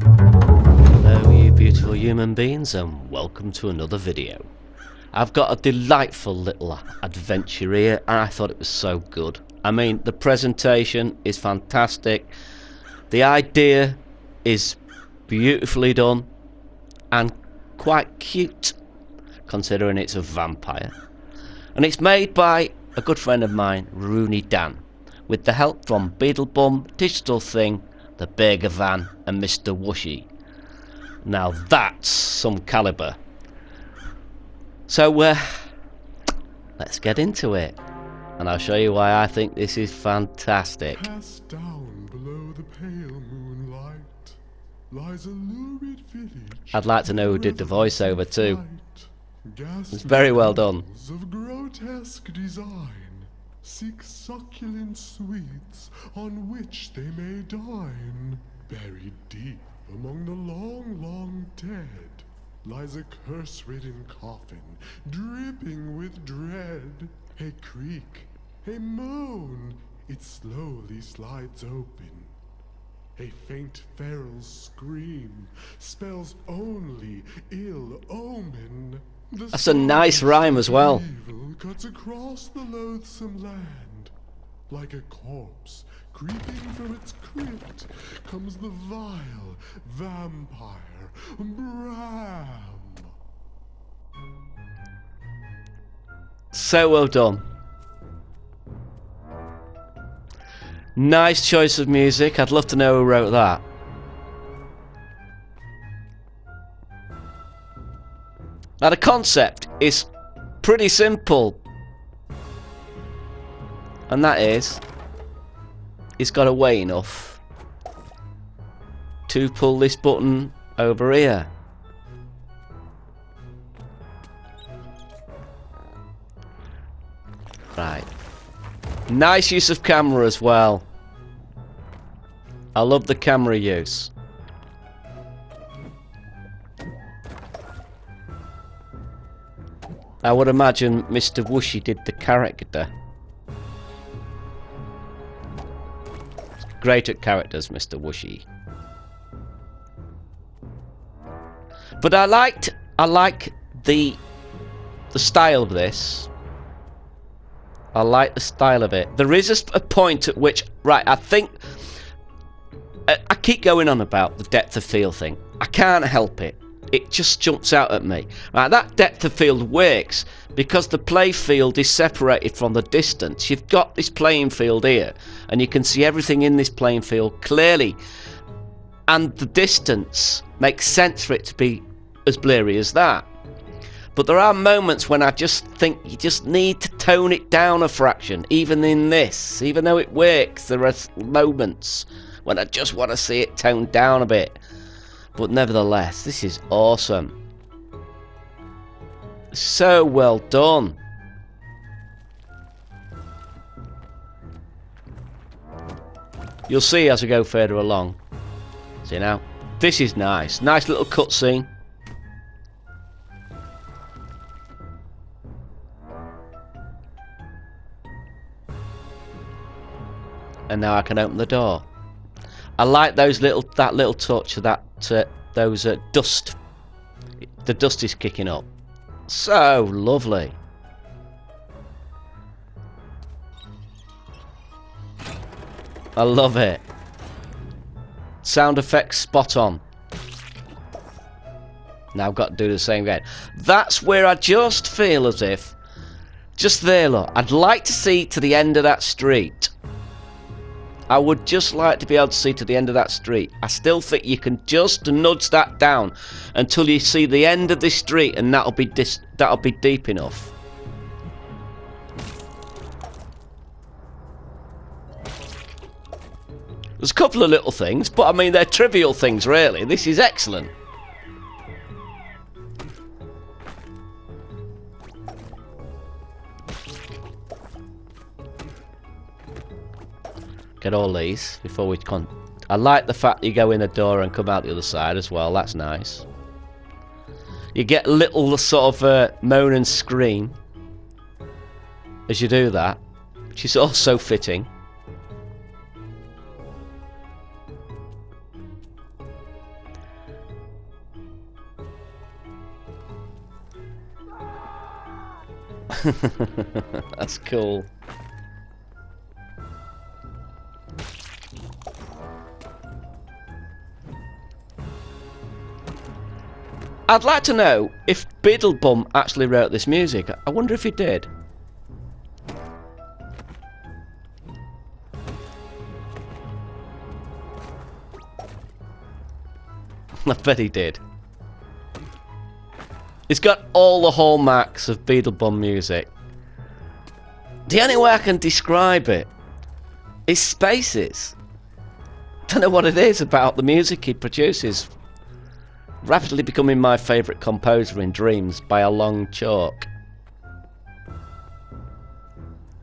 Hello you beautiful human beings and welcome to another video. I've got a delightful little adventure here and I thought it was so good. I mean, the presentation is fantastic, the idea is beautifully done and quite cute considering it's a vampire. And it's made by a good friend of mine, RurouniDan, with the help from Beetlebum, Digital Thing, the Burger Van and Mr. Wushy. Now that's some calibre. So let's get into it and I'll show you why I think this is fantastic. Cast down below the pale moonlight lies a lurid village. I'd like to know who did the voiceover too. It's very well done. Of grotesque design seek succulent sweets on which they may dine. Buried deep among the long, long dead lies a curse-ridden coffin, dripping with dread. A creak, a moan, it slowly slides open. A faint feral scream spells only ill omen. That's a nice rhyme as well. Evil cuts across the loathsome land. Like a corpse creeping from its crypt comes the vile vampire Bram. So well done. Nice choice of music. I'd love to know who wrote that. Now the concept is pretty simple. And that is, he's got to weigh enough to pull this button over here. Right. Nice use of camera as well. I love the camera use. I would imagine Mr. Wushy did the character. Great at characters, Mr. Wushy. But I like the style of this. I like the style of it. There is a point at which, right, I think I keep going on about the depth of field thing. I can't help it. It just jumps out at me. Right, that depth of field works because the play field is separated from the distance. You've got this playing field here and you can see everything in this playing field clearly. And the distance makes sense for it to be as blurry as that. But there are moments when I just think you just need to tone it down a fraction. Even in this, even though it works, there are moments when I just want to see it toned down a bit. But nevertheless, this is awesome. So well done. You'll see as we go further along. See now? This is nice. Nice little cutscene. And now I can open the door. I like that little touch of that those dust. The dust is kicking up. So lovely. I love it. Sound effects spot on. Now I've got to do the same again. That's where I just feel as if, just there, look, I'd like to see to the end of that street. I would just like to be able to see to the end of that street. I still think you can just nudge that down until you see the end of this street, and that'll be deep enough. There's a couple of little things, but I mean they're trivial things really. This is excellent. Get all these before we I like the fact that you go in the door and come out the other side as well. That's nice. You get a little sort of moan and scream as you do that, which is also fitting. That's cool. I'd like to know if Biddlebum actually wrote this music. I wonder if he did. I bet he did. It's got all the hallmarks of Beetlebum music. The only way I can describe it is spaces. Don't know what it is about the music he produces. Rapidly becoming my favourite composer in dreams by a long chalk.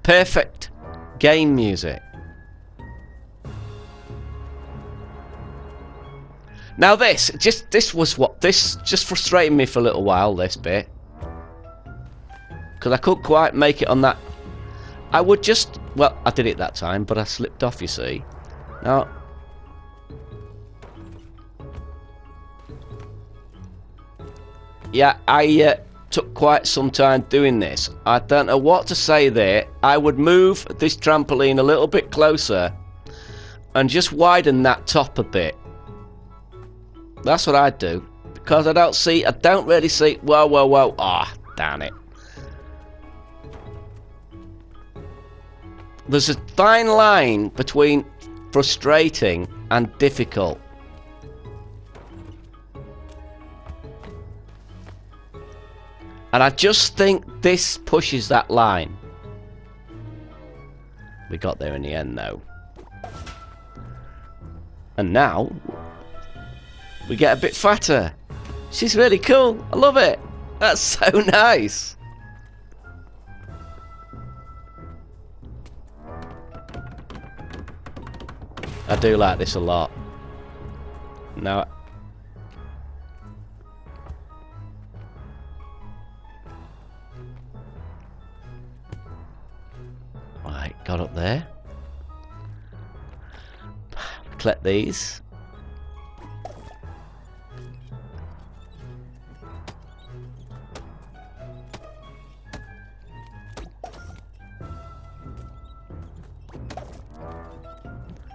Perfect game music. Now this just frustrated me for a little while, this bit. Because I couldn't quite make it on that. I would just, well, I did it that time, but I slipped off, you see. Now, yeah, I took quite some time doing this. I don't know what to say there. I would move this trampoline a little bit closer and just widen that top a bit. That's what I'd do, because I don't really see. Whoa. Ah, oh, damn it. There's a fine line between frustrating and difficult. And I just think this pushes that line. We got there in the end, though. And now we get a bit fatter. She's really cool. I love it. That's so nice. I do like this a lot. Now, right, got up there. Collect these.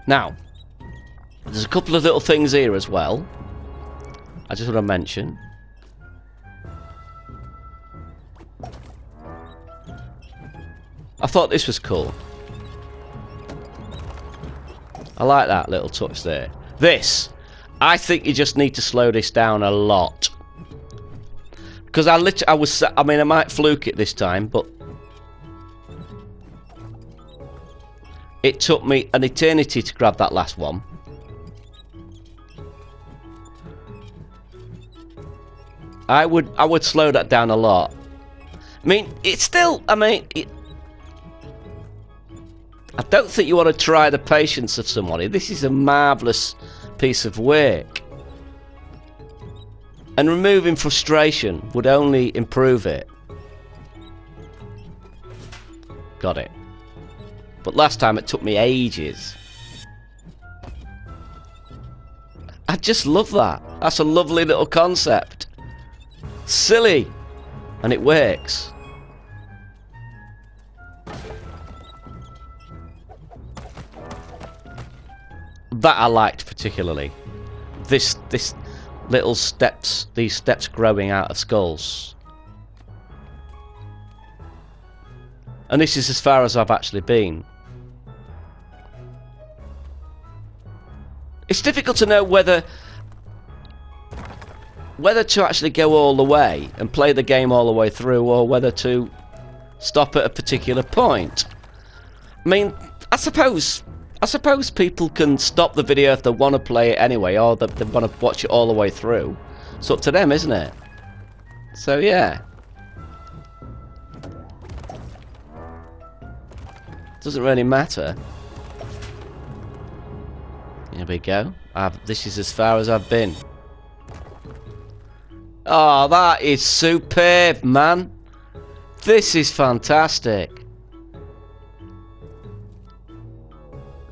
Now, there's a couple of little things here as well. I just want to mention. I thought this was cool. I like that little touch there. This, I think you just need to slow this down a lot. Because I might fluke it this time, but it took me an eternity to grab that last one. I would slow that down a lot. I mean, it's still, I don't think you want to try the patience of somebody. This is a marvellous piece of work. And removing frustration would only improve it. Got it. But last time it took me ages. I just love that. That's a lovely little concept. Silly. And it works. That I liked particularly. This little steps, these steps growing out of skulls. And this is as far as I've actually been. It's difficult to know whether to actually go all the way and play the game all the way through, or whether to stop at a particular point. I mean, I suppose people can stop the video if they want to play it anyway, or they want to watch it all the way through. It's up to them, isn't it? So yeah. Doesn't really matter. Here we go. This is as far as I've been. Oh, that is superb, man. This is fantastic.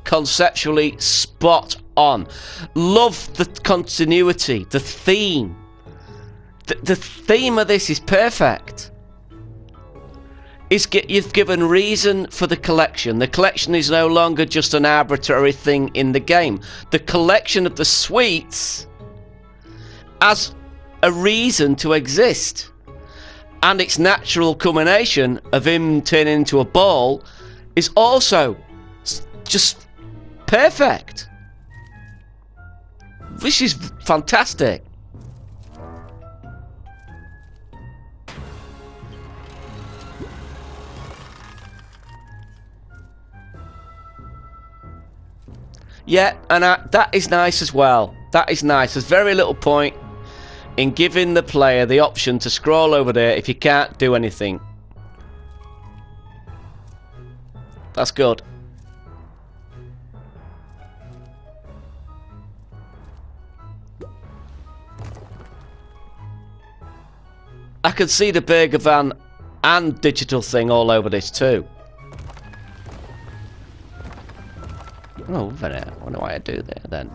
Conceptually spot on. Love the continuity, the theme. The theme of this is perfect. you've given reason for the collection. The collection is no longer just an arbitrary thing in the game. The collection of the sweets has a reason to exist. And its natural culmination of him turning into a ball is also just perfect. This is fantastic. Yeah, and that is nice as well. That is nice. There's very little point in giving the player the option to scroll over there if you can't do anything. That's good. I can see the burger van and digital thing all over this too. Oh, I wonder why I do there then.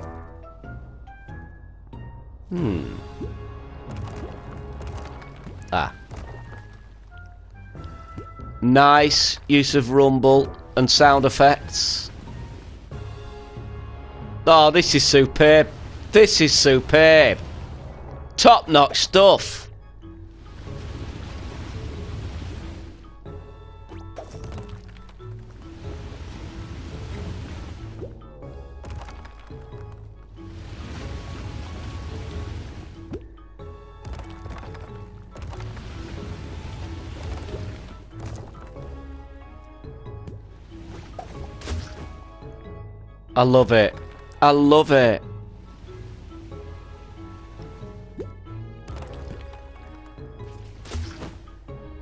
Nice use of rumble and sound effects. Oh, this is superb. This is superb. Top-notch stuff. I love it. I love it.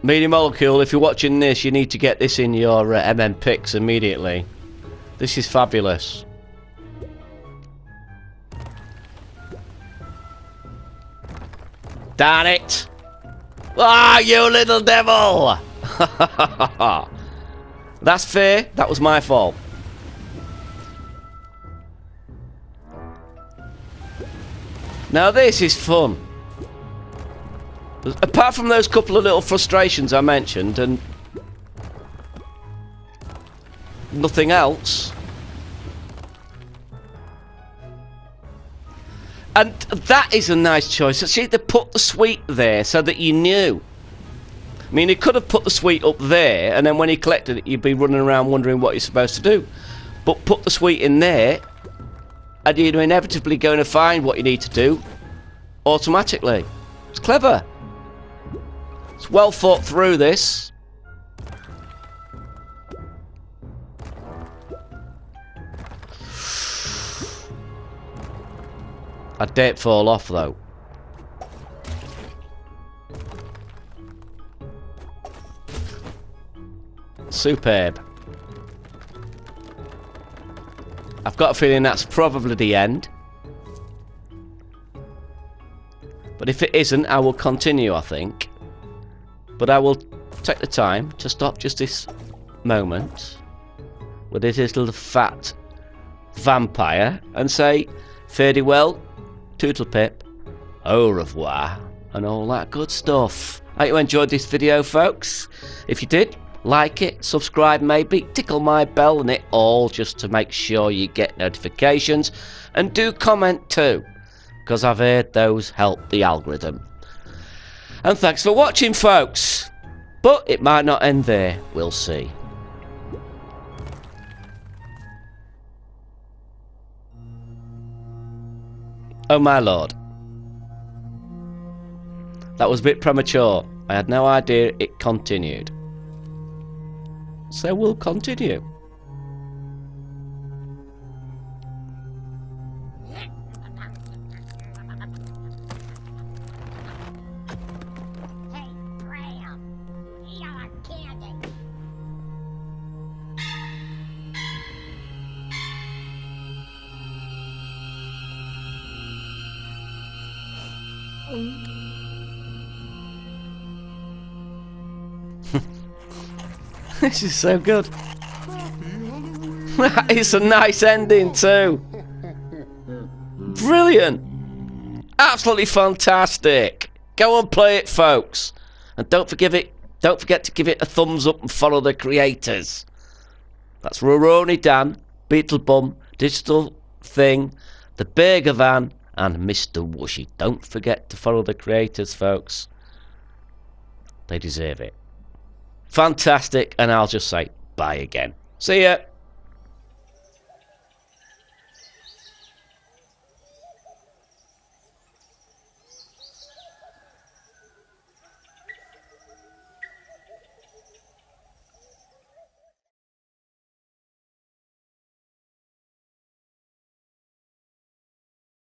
Media Molecule, if you're watching this, you need to get this in your MM picks immediately. This is fabulous. Darn it! Ah, you little devil! That's fair. That was my fault. Now this is fun. Apart from those couple of little frustrations I mentioned and nothing else. And that is a nice choice. See, they put the sweet there so that you knew. I mean, he could have put the sweet up there and then when he collected it, you'd be running around wondering what you're supposed to do. But put the sweet in there and you're inevitably going to find what you need to do automatically. It's clever. It's well thought through, this. I dare it fall off, though. Superb. I've got a feeling that's probably the end. But if it isn't, I will continue, I think. But I will take the time to stop just this moment with this little fat vampire and say, fare thee well, toodle pip, au revoir, and all that good stuff. I hope you enjoyed this video, folks. If you did, like it, subscribe maybe, tickle my bell and it all just to make sure you get notifications. And do comment too, because I've heard those help the algorithm. And thanks for watching, folks. But it might not end there. We'll see. Oh my lord. That was a bit premature. I had no idea it continued. So we'll continue. This is so good. It's a nice ending too. Brilliant. Absolutely fantastic. Go and play it, folks. And don't forget Don't forget to give it a thumbs up and follow the creators. That's RurouniDan, Beetlebum, Digital Thing, the Burger Van, and Mr. Wushy. Don't forget to follow the creators, folks. They deserve it. Fantastic, and I'll just say bye again. See ya.